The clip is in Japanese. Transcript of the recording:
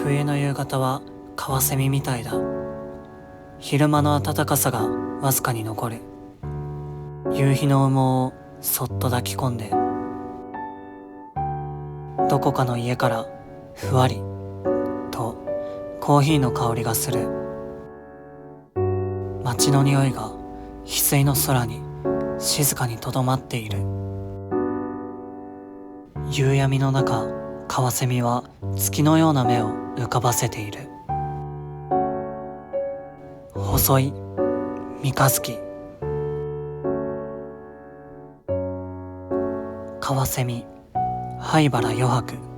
冬の夕方はカワセミみたいだ。昼間の暖かさがわずかに残る。夕日の羽毛をそっと抱き込んで、どこかの家からふわりとコーヒーの香りがする。街の匂いが翡翠の空に静かにとどまっている。夕闇の中、カワセミは月のような目を浮かばせている。細い三日月。カワセミ、灰原余白。